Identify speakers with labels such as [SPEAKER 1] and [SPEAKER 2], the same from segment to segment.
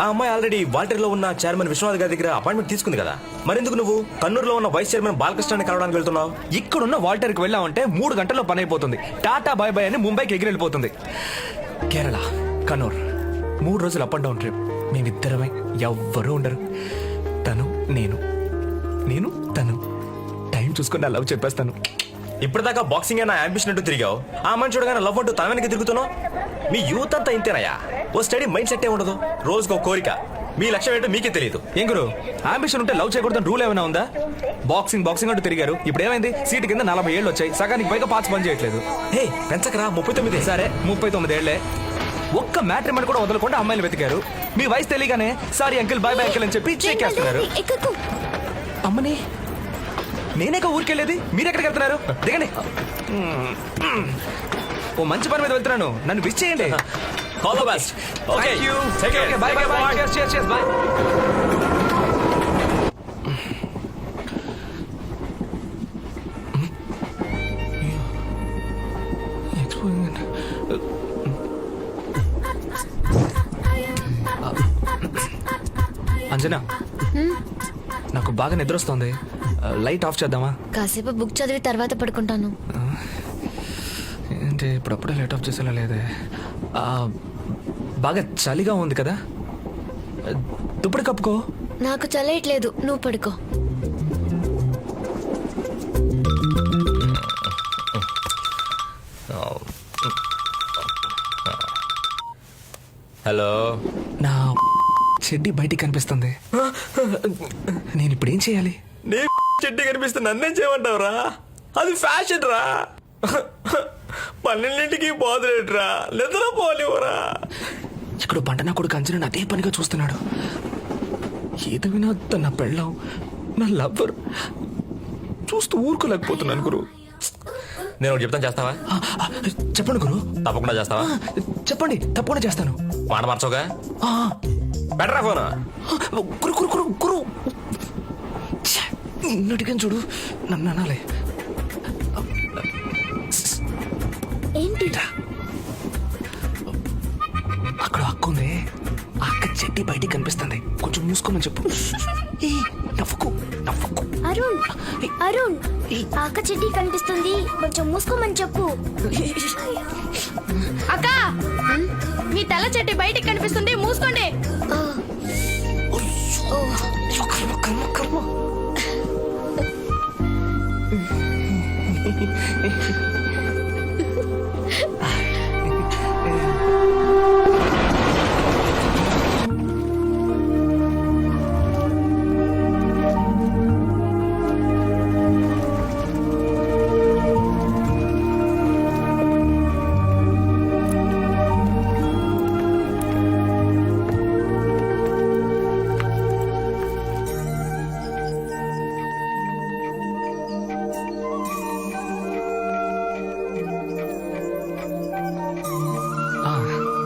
[SPEAKER 1] ఆ అమ్మాయి ఆల్రెడీ వాల్టర్లో ఉన్న చైర్మన్ విశ్వనాథ్ గారి దగ్గర అపాయింట్మెంట్ తీసుకుంది కదా, మరెందుకు నువ్వు కన్నూరులో ఉన్న వైస్ చైర్మన్ బాలకృష్ణని కలవడానికి వెళ్తున్నావు?
[SPEAKER 2] ఇక్కడున్న వాల్టర్కి వెళ్ళామంటే 3 గంటల్లో పని అయిపోతుంది. టాటా బాయ్ బాయ్ అని ముంబైకి ఎగిరెళ్ళిపోతుంది. కేరళ, కన్నూర్ 3 రోజులు అప్ అండ్ డౌన్ ట్రిప్. మేమిద్దరమై ఎవ్వరూ ఉండరు. తను నేను తను. టైం చూసుకుని లవ్ చెప్పేస్తాను.
[SPEAKER 1] ఇప్పటిదాకా బాక్సింగ్ నా అంబిషన్ అంటూ తిరిగావు. ఆ అమ్మాయిని చూడగానే లవ్ అంటూ తన వెనక్కి తిరుగుతున్నావు. మీ యూత్ అంతా ఇంతేనయ్యా. ఓ స్టడీ మైండ్ సెట్ ఏ ఉండదు. రోజుకో కోరిక. మీ లక్ష్యం ఏంటో మీకే తెలియదు.
[SPEAKER 2] ఏం గురు, అంబిషన్ ఉంటే లవ్ చేయకూడదని రూల్ ఏమైనా ఉందా? బాక్సింగ్ అంటూ తిరిగారు. ఇప్పుడు ఏమైంది? సీటు కింద 40 ఏళ్ళు వచ్చాయి. సగానికి పైగా పార్ట్స్ పని చేయట్లేదు.
[SPEAKER 1] హే పెంచకరా, 39.
[SPEAKER 2] సరే 39 ఏళ్లే. ఒక్క మ్యాట్రిమోని కూడా వదలకుండా అమ్మాయిలు వెతికారు. మీ వయసు తెలియగానే sorry uncle, bye bye uncle అని చెప్పి చెక్కేస్తున్నారు. అమ్మని నేనేక ఊరికెళ్ళేది, మీరెక్కడికి వెళ్తున్నారు? దిగండి. ఓ మంచి పని మీద వెళ్తున్నాను, నన్ను విష్ చేయండి.
[SPEAKER 1] All the best. Okay you take care.
[SPEAKER 2] By by by. cheers by. Anjana, నాకు బాగా నిద్ర వస్తుంది. లైట్ ఆఫ్ చేద్దామా?
[SPEAKER 3] కాసేపు బుక్ చదివి తర్వాత పడుకుంటాను.
[SPEAKER 2] ఏంటి ఇప్పుడప్పుడే లైట్ ఆఫ్ చేసేలా లేదే? బాగా చలిగా ఉంది కదా, దుప్పటి కప్పుకో.
[SPEAKER 3] నాకు చలేయట్లేదు, నువ్వు పడుకో.
[SPEAKER 1] హలో.
[SPEAKER 2] నా చెడ్డి బయటికి కనిపిస్తుంది. నేను ఇప్పుడు ఏం చేయాలి?
[SPEAKER 1] నీ చెడ్డి కనిపిస్తే నన్నేం చేయమంటావురా? అది ఫ్యాషన్ రా. 12ంటికి పోదులేట్రా, నిద్ర పోలేవరా.
[SPEAKER 2] ఇక్కడ పంటనా కొడుకు అంజనా అదే పనిగా చూస్తున్నాడు. ఏదో వినా నా పెళ్ళం, నా లవ్వర్ చూస్తూ ఊరుకోలేకపోతున్నాను గురు.
[SPEAKER 1] నేను ఒకటి చెప్తాను, చేస్తావా?
[SPEAKER 2] చెప్పండి గురు.
[SPEAKER 1] తప్పకుండా చేస్తావా?
[SPEAKER 2] చెప్పండి, తప్పకుండా చేస్తాను.
[SPEAKER 1] మాట మార్చోగా. బెటరా ఫోన్.
[SPEAKER 2] గురు గురు గురు గురు ఇన్నటికని చూడు, నన్ను అనాలే.
[SPEAKER 3] ఏంటి?
[SPEAKER 2] అక్కడ అక్క ఉంది. అక్క చెడ్డి బయటికి కనిపిస్తుంది. కొంచెం మూసుకోమని చెప్పు. నవ్వుకు నవ్వుకు.
[SPEAKER 3] అరుణ్ అక్క చెడ్డి కనిపిస్తుంది, కొంచెం మూసుకోమని చెప్పు.
[SPEAKER 4] అక్క, మీ తల చెట్టు బయటికి కనిపిస్తుంది, మూసుకోండి.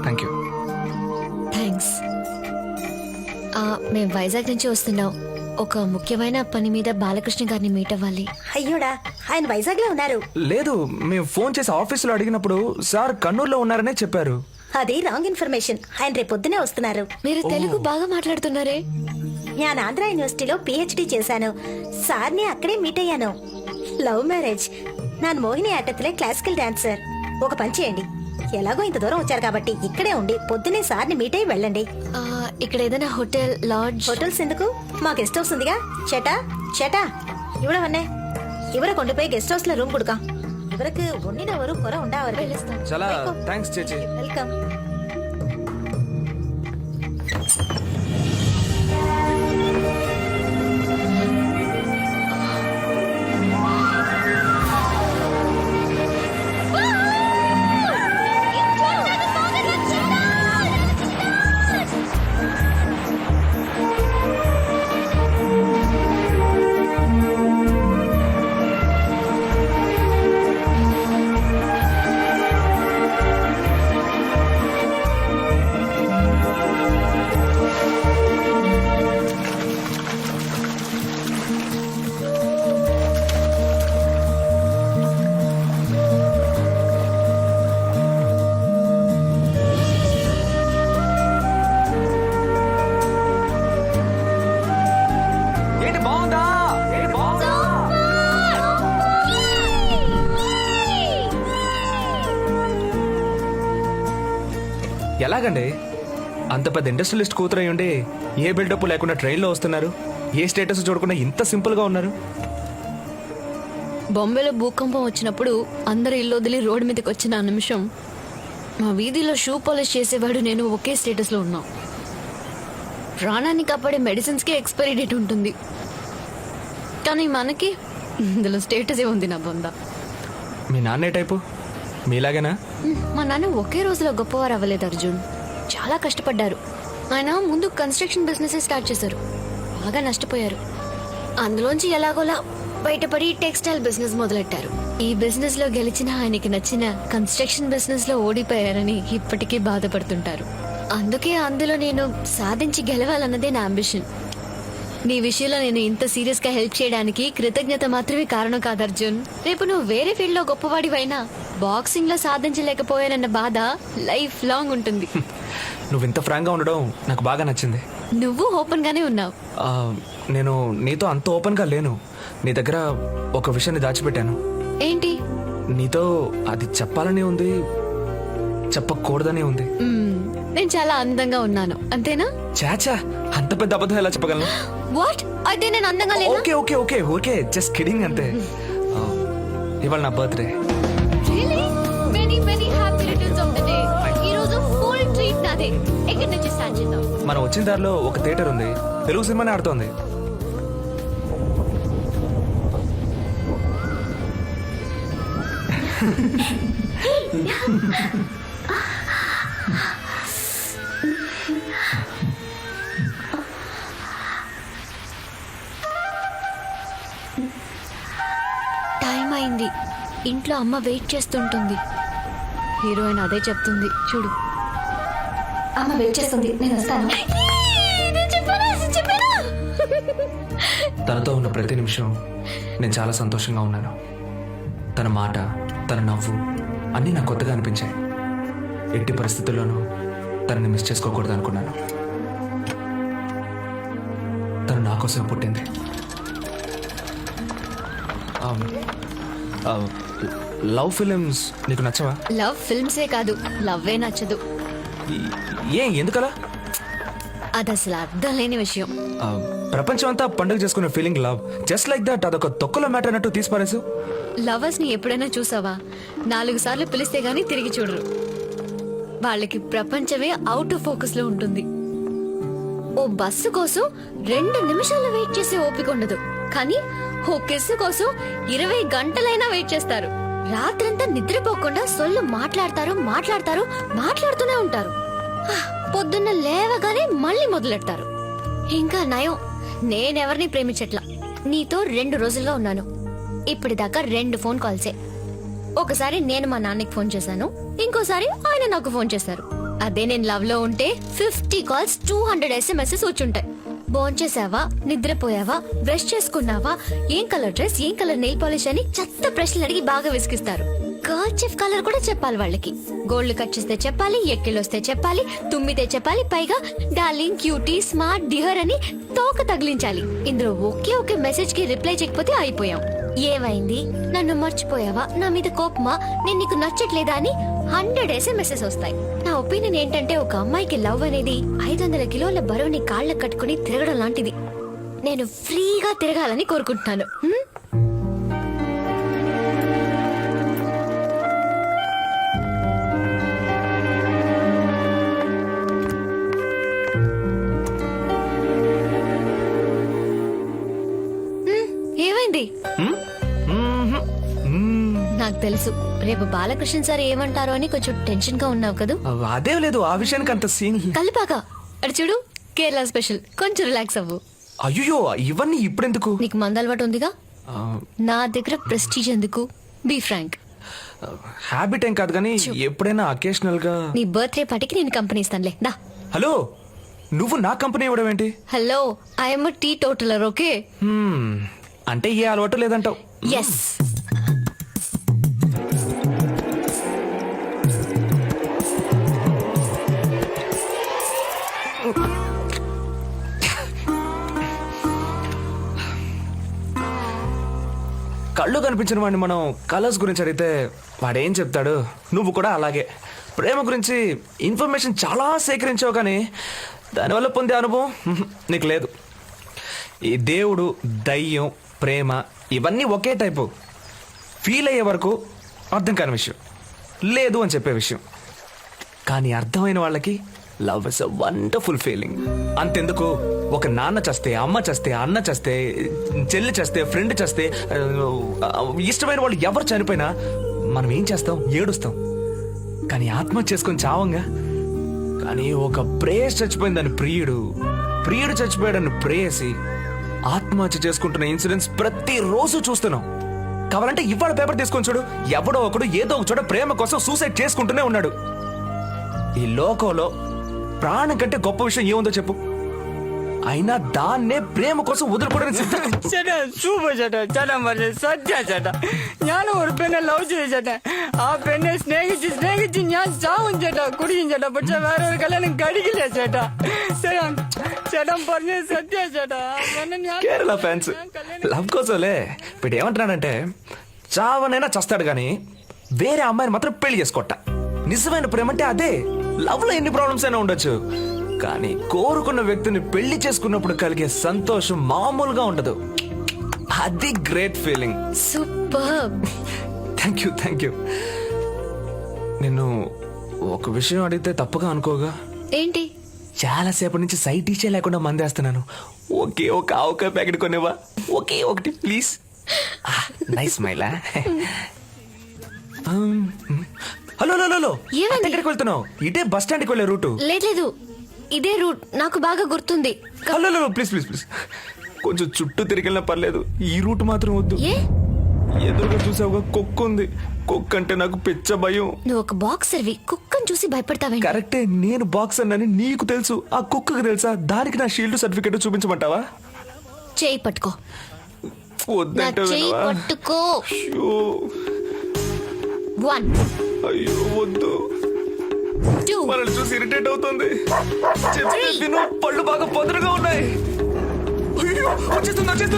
[SPEAKER 2] Thank you.
[SPEAKER 3] థ్యాంక్స్. మేము వైజాగ్ నుంచి వస్తున్నాం. ఒక ముఖ్యమైన పని మీద బాలకృష్ణ గారిని మీట్ అవ్వాలి.
[SPEAKER 5] అయ్యోడా, ఆయన వైజాగ్ లో ఉన్నారు.
[SPEAKER 2] లేదు, మేము ఫోన్ చేసి ఆఫీసులో అడిగినప్పుడు సార్ కన్నూరులో ఉన్నారనే చెప్పారు.
[SPEAKER 5] అది రాంగ్ ఇన్ఫర్మేషన్. ఆయన రేపు పొద్దునే వస్తున్నారు.
[SPEAKER 3] మీరు తెలుగు బాగా మాట్లాడుతున్నారే.
[SPEAKER 5] నేను ఆంధ్ర యూనివర్సిటీలో PhD చేశాను. సార్ని అక్కడే మీట్ అయ్యాను. Love marriage. నాన్ మోహిని ఆటత్లే క్లాసికల్ డాన్సర్. ఒక పని చేయండి, ఎలాగో ఇంత దూరం వచ్చారు కాబట్టి ఇక్కడే ఉండి పొద్దునే సార్ని మీట్ అయ్యి వెళ్ళండి.
[SPEAKER 3] ఇక్కడ ఏదైనా హోటల్, లాడ్జ్?
[SPEAKER 5] హోటల్స్ ఎందుకు, మా గెస్ట్ హౌస్ ఉందిగా. ചേട്ടാ ഇവിടെ വന്നേ. ഇവരെ കൊണ്ടുപോയി ഗസ്റ്റ് ഹൗസിലെ റൂം കൊടുക്കാം. ഇവർക്ക് ഒന്നിനെ ഒരു കുറ ഉണ്ടാവരുത്.
[SPEAKER 2] చాలా థ్యాంక్స్ చేచి.
[SPEAKER 5] വെൽക്കം.
[SPEAKER 2] ఎలాగండి? అంత పెద్ద ఇండస్ట్రియలిస్ట్ కూతురై ఉండి ఏ బిల్డప్ లేకుండా ట్రైన్లో వస్తున్నారు, ఏ స్టేటస్ చూడకుండా ఇంత సింపుల్గా ఉన్నారు.
[SPEAKER 4] బాంబేలో భూకంపం వచ్చినప్పుడు అందరు ఇల్లు వదిలి రోడ్డు మీదకి వచ్చిన ఆ నిమిషం మా వీధిలో షూ పాలిష్ చేసేవాడు నేను ఒకే స్టేటస్లో ఉన్నాం. ప్రాణాన్ని కాపాడే మెడిసిన్స్కి ఎక్స్పైరీ డేట్ ఉంటుంది, కానీ మనకి ఇందులో స్టేటస్ ఏ ఉంది నా బొంద.
[SPEAKER 2] మీ నాన్న ఏ టైపు? మీలాగేనా?
[SPEAKER 4] మా నాన్న ఒకే రోజులో గొప్పవారు అవ్వలేదు అర్జున్, చాలా కష్టపడ్డారు. ఆయన ముందు కన్స్ట్రక్షన్ బిజినెస్ స్టార్ట్ చేశారు, బాగా నష్టపోయారు. అందులోంచి ఎలాగోలా బయటపడి టెక్స్టైల్ బిజినెస్ మొదలెట్టారు. ఈ బిజినెస్ లో గెలిచిన ఆయనకి నచ్చిన కన్స్ట్రక్షన్ బిజినెస్ లో ఓడిపోయారని ఇప్పటికీ బాధపడుతుంటారు. అందుకే అందులో నేను సాధించి గెలవాలన్నదే నా అంబిషన్. నీ విషయంలో నేను ఇంత సీరియస్ గా హెల్ప్ చేయడానికి కృతజ్ఞత మాత్రమే కారణం కాదు అర్జున్. రేపు నువ్వు వేరే ఫీల్డ్ లో గొప్పవాడివైనా బాక్సింగ్ లో సాధించలేకపోయానన్న బాధ లైఫ్ లాంగ్ ఉంటుంది.
[SPEAKER 2] నువ్వు ఇంత ఫ్రాంక్గా ఉండడం నాకు బాగా నచ్చింది.
[SPEAKER 4] నువ్వు ఓపెన్ గానే ఉన్నావు.
[SPEAKER 2] నేను నీతో అంత ఓపెన్గా లేను. నీ దగ్గర ఒక విషయాన్ని దాచిపెట్టాను.
[SPEAKER 4] ఏంటి?
[SPEAKER 2] నీతో అది చెప్పాలని ఉంది, చెప్పకూడదనే ఉంది.
[SPEAKER 4] నేను చాలా అందంగా ఉన్నాను అంతేనా?
[SPEAKER 2] చాచా, అంత పెద్ద అబద్ధం ఎలా చెప్పగలను?
[SPEAKER 4] వాట్? అయితే నేను అందంగా లేనా?
[SPEAKER 2] Okay okay okay okay, just kidding అంతే. ఇవాళ నా birthday.
[SPEAKER 4] Really? Many, many happy returns of the day. ఈ రోజు full treat నాదే. ఎక్కడి నుంచి స్టార్ట్ చేద్దాం?
[SPEAKER 2] మనం వచ్చిన దారిలో ఒక థియేటర్ ఉంది, తెలుగు సినిమానే ఆడుతోంది.
[SPEAKER 4] టైం అయింది, ఇంట్లో అమ్మ వెయిట్ చేస్తుంటుంది. హీరోయిన్ అదే చెప్తుంది చూడు.
[SPEAKER 5] అమ్మ వెయిట్ చేస్తుంది, నేను వస్తాను.
[SPEAKER 2] తనతో ఉన్న ప్రతి నిమిషం నేను చాలా సంతోషంగా ఉన్నాను. తన మాట, తన నవ్వు అన్నీ నాకు కొత్తగా అనిపించాయి. ఎట్టి పరిస్థితుల్లోనూ తనని మిస్ చేసుకోకూడదు అనుకున్నాను. తను నా కోసం పుట్టింది. లవ్ ఫిలిమ్స్ నీకు నచ్చవా?
[SPEAKER 4] లవ్ ఫిల్మ్సే కాదు, లవ్వే నచ్చదు.
[SPEAKER 2] ఎందుకలా?
[SPEAKER 4] అది అసలు అర్థం లేని విషయం.
[SPEAKER 2] ప్రపంచం అంతా పండుగ చేసుకునే feeling love, just like that. అదొక తొక్కలో మ్యాటర్ అన్నట్టు తీసిపారేసు.
[SPEAKER 4] లవర్స్ ని ఎప్పుడైనా చూసావా? 4 సార్లు పిలిస్తే గానీ తిరిగి చూడరు. వాళ్ళకి ప్రపంచమే అవుట్ ఆఫ్ ఫోకస్ లో ఉంటుంది. ఓ బస్సు కోసం 2 నిమిషాలు వెయిట్ చేసే ఓపిక ఉండదు, కానీ ఓ కిస్సు కోసం 20 గంటలైనా వెయిట్ చేస్తారు. రాత్రంతా నిద్రపోకుండా సొల్లు మాట్లాడుతూనే ఉంటారు. పొద్దున్న లేవగానే మళ్ళీ మొదలెడతారు. ఇంకా నయం, నేనెవరిని ప్రేమించట్లా. నీతో 2 రోజులుగా ఉన్నాను, ఇప్పటిదాకా 2 ఫోన్ కాల్సే. ఒకసారి నేను మా నాన్నకి ఫోన్ చేశాను, ఇంకోసారి ఆయన నాకు ఫోన్ చేశారు. అదే నేను లవ్ లో ఉంటే 50 కాల్స్, 200 SMS వచ్చుంటాయి. భోంచేసావా, నిద్రపోయావా, బ్రష్ చేసుకున్నావా, ఏం కలర్ డ్రెస్, ఏం కలర్ నెయిల్ పాలిష్ అని చెత్త ప్రశ్నలు అడిగి బాగా విసిగిస్తారు. కర్చీఫ్ కలర్ కూడా చెప్పాలి వాళ్ళకి. గోల్డ్ కట్ చేస్తే చెప్పాలి, ఎక్కిళ్ళొస్తే చెప్పాలి, తుమ్మితే చెప్పాలి, పైగా డార్లింగ్, క్యూటీ, స్మార్ట్, డియర్ అని తోక తగిలించాలి. ఇందులో ఒకే మెసేజ్ కి రిప్లై చేయకపోతే అయిపోయాం. ఏమైంది, నన్ను మర్చిపోయావా, నా మీద కోపమా, నేను నీకు నచ్చట్లేదా అని 100 SMS వస్తాయి. నా ఒపీనియన్ ఏంటంటే, ఒక అమ్మాయికి లవ్ అనేది 500 కిలోల బరువుని కాళ్ళకు కట్టుకుని తిరగడం లాంటిది. నేను ఫ్రీగా తిరగాలని కోరుకుంటున్నాను. ఏమైంది? నాకు తెలుసు, రేపు బాలకృష్ణ సార్ ఏమంటారో అని కొంచెం టెన్షన్ గా ఉన్నావు కదా.
[SPEAKER 2] అదేం లేదు, ఆ విషయానికి అంత సీన్.
[SPEAKER 4] కలిపాక అటు చూడు, కేరళ స్పెషల్, కొంచెం రిలాక్స్ అవ్వు.
[SPEAKER 2] అయ్యో, ఇవన్నీ ఇప్పుడెందుకు?
[SPEAKER 4] నీకు మందు అలవాటు ఉందిగా, నా దగ్గర ప్రెస్టీజ్ ఎందుకు? Be Frank.
[SPEAKER 2] హ్యాబిట్ ఏం కాదు కానీ ఎప్పుడైనా అకేషనల్ గా.
[SPEAKER 4] నీ బర్త్డే పార్టీకి నేను కంపెనీ ఇస్తానులే, దా.
[SPEAKER 2] హలో, నువ్వు నా కంపెనీ ఇవ్వడం ఏంటి?
[SPEAKER 4] Hello, I'm teetotaller, okay?
[SPEAKER 2] అంటే ఏ అలవాటు లేదంటావు?
[SPEAKER 4] ఎస్.
[SPEAKER 2] కళ్ళు కనిపించిన వాడిని మనం కలర్స్ గురించి అడిగితే వాడేం చెప్తాడు? నువ్వు కూడా అలాగే ప్రేమ గురించి ఇన్ఫర్మేషన్ చాలా సేకరించావు కానీ దానివల్ల పొందే అనుభవం నీకు లేదు. ఈ దేవుడు, దయ్యం, ప్రేమ ఇవన్నీ ఒకే టైపు. ఫీల్ అయ్యే వరకు అర్థం కాని విషయం, లేదు అని చెప్పే విషయం. కానీ అర్థమైన వాళ్ళకి love is a wonderful feeling. అంతెందుకు, ఒక నాన్న చేస్తే, అమ్మ చేస్తే, అన్న చేస్తే, చెల్లి చేస్తే, ఫ్రెండ్ చేస్తే, ఇష్టమైన వాళ్ళు ఎవరు చనిపోయినా మనం ఏం చేస్తాం? ఏడుస్తాం. కానీ ఆత్మహత్య చేసుకొని చావంగా. కానీ ఒక ప్రేయస్ చచ్చిపోయిందని ప్రియుడు చచ్చిపోయాడని ప్రేయసి ఆత్మహత్య చేసుకుంటున్న ఇన్సిడెంట్స్ ప్రతిరోజు చూస్తున్నాం. కావాలంటే ఇవాళ పేపర్ తీసుకొని చూడు, ఎవడో ఒకడు ఏదో ఒక చోట ప్రేమ కోసం సూసైడ్ చేసుకుంటూనే ఉన్నాడు. ఈ లోకంలో ప్రాణం కంటే గొప్ప విషయం ఏముందో చెప్పు? అయినా దాన్నే ప్రేమ కోసం వదులుకోవడానికి
[SPEAKER 6] ചേട്ടാ സൂപ്പർ ചേട്ടാ. ചേട്ടാ പറഞ്ഞ സത്യ ചേട്ടാ. ഞാൻ ഒരു പെണ്ണെ ലവ് ചെയ്തു ചേട്ടാ. ആ പെണ്ണെ സ്നേഹിച്ച് ഞാൻ ചാവും ചേട്ടാ, കുടിക്കും ചേട്ടാ. പക്ഷെ വേറെ ഒരു കല്യാണം കഴിക്കില്ല ചേട്ടാ. ചേട്ടൻ പറഞ്ഞ సత్య ചേട്ടാ.
[SPEAKER 2] కేరళ ఫ్యాన్స్ లవ్ కోసంలే ఇప్పుడు ఏమంటున్నాడంటే చావనైనా చస్తాడు గాని వేరే అమ్మాయిని మాత్రం పెళ్లి చేసుకోట. నిజమైన ప్రేమ అంటే అదే. లవ్ లో ఎన్ని ప్రాబ్లమ్స్ అయినా ఉండొచ్చు, కానీ కోరుకున్న వ్యక్తిని పెళ్లి చేసుకున్నప్పుడు కలిగే సంతోషం మామూలుగా ఉండదు. అది great feeling.
[SPEAKER 4] Super.
[SPEAKER 2] Thank you. నిన్ను ఒక విషయం అడిగితే తప్పుగా అనుకోగా?
[SPEAKER 4] ఏంటి?
[SPEAKER 2] చాలా సేపటి నుంచి సైట్ ఇచ్చే లేకుండా మందేస్తున్నాను. ఒకే ఒక ఆవకాయ ప్యాకెట్ కొనేవా? ఒకే ఒకటి ప్లీజ్. నైస్ స్మైలా. హలో
[SPEAKER 4] ఏమైంది?
[SPEAKER 2] ఎక్కడికి వెళ్తున్నావు? ఇటే బస్ స్టాండ్కి వెళ్ళే రూటు.
[SPEAKER 4] లేదు, ఇదే రూట్ నాకు బాగా గుర్తుంది.
[SPEAKER 2] హలో ప్లీజ్ కొంచెం చుట్టూ తిరిగినా పర్లేదు, ఈ రూట్ మాత్రం వద్దు.
[SPEAKER 4] ఏ?
[SPEAKER 2] ఎదురుగా చూసావుగా కుక్క ఉంది. కుక్క అంటే నాకు పిచ్చ భయం.
[SPEAKER 4] నువ్వు ఒక బాక్సర్వి, కుక్కను చూసి భయపడతావేంటి?
[SPEAKER 2] కరెక్టే, నేను బాక్సర్ అని నీకు తెలుసు, ఆ కుక్కకు తెలుసా? దానికి నా షీల్డ్ సర్టిఫికెట్ చూపించమంటావా?
[SPEAKER 4] చేయి పట్టుకో. నా
[SPEAKER 2] వద్దంటే
[SPEAKER 4] చేయి
[SPEAKER 2] వినవా?
[SPEAKER 4] పట్టుకో.
[SPEAKER 2] అయ్యో
[SPEAKER 4] 1
[SPEAKER 2] అయ్యో వద్దు,
[SPEAKER 4] 2
[SPEAKER 2] మనల్ని చూసి ఇరిటేట్ అవుతుంది. చెప్తే విను, పళ్ళు బాగా పొదరుగా ఉన్నాయి. అయ్యో, వచ్చేస్తుంది.